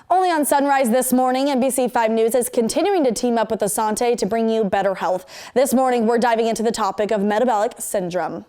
Only on Sunrise this morning, NBC5 News is continuing to team up with Asante to bring you better health. This morning, we're diving into the topic of metabolic syndrome.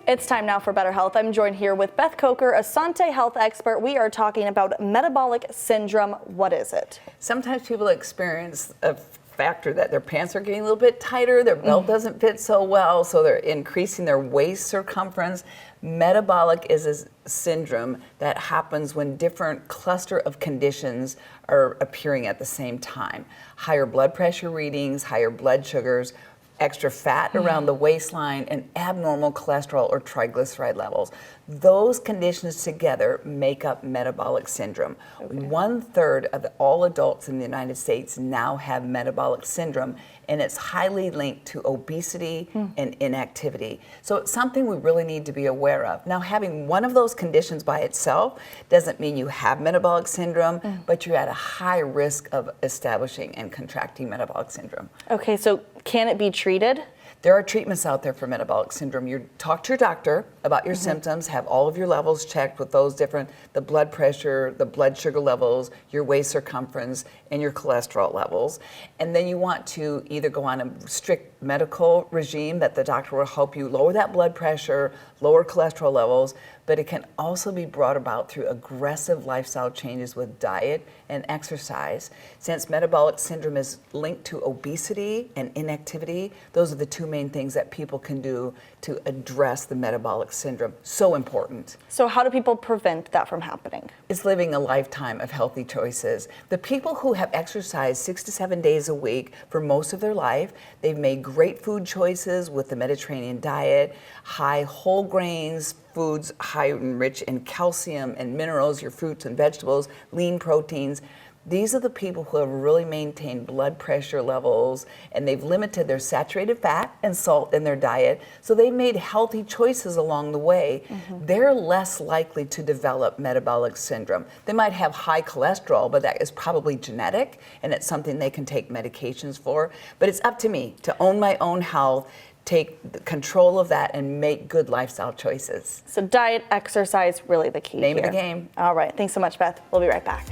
It's time now for Better Health. I'm joined here with Beth Coker, Asante health expert. We are talking about metabolic syndrome. What is it? Sometimes people experience a factor that their pants are getting a little bit tighter, their belt doesn't fit so well, so they're increasing their waist circumference. Metabolic is a syndrome that happens when different cluster of conditions are appearing at the same time. Higher blood pressure readings, higher blood sugars, extra fat around the waistline, and abnormal cholesterol or triglyceride levels. Those conditions together make up metabolic syndrome. Okay. 1/3 of all adults in the United States now have metabolic syndrome, and it's highly linked to obesity and inactivity. So it's something we really need to be aware of. Now, having one of those conditions by itself doesn't mean you have metabolic syndrome, but you're at a high risk of establishing and contracting metabolic syndrome. Okay, so can it be treated? There are treatments out there for metabolic syndrome. You talk to your doctor about your symptoms, have all of your levels checked with those different, the blood pressure, the blood sugar levels, your waist circumference, and your cholesterol levels. And then you want to either go on a strict medical regime that the doctor will help you lower that blood pressure, lower cholesterol levels, but it can also be brought about through aggressive lifestyle changes with diet and exercise. Since metabolic syndrome is linked to obesity and inactivity, those are the two main things that people can do to address the metabolic syndrome. So important. So how do people prevent that from happening? It's living a lifetime of healthy choices. The people who have exercised 6 to 7 days a week for most of their life, they've made great food choices with the Mediterranean diet, high whole grains, foods high and rich in calcium and minerals, your fruits and vegetables, lean proteins. These are the people who have really maintained blood pressure levels, and they've limited their saturated fat and salt in their diet, so they've made healthy choices along the way. They're less likely to develop metabolic syndrome. They might have high cholesterol, but that is probably genetic, and it's something they can take medications for. But it's up to me to own my own health, take control of that, and make good lifestyle choices. So diet, exercise, really the key Name here. of the game. All right, thanks so much, Beth. We'll be right back.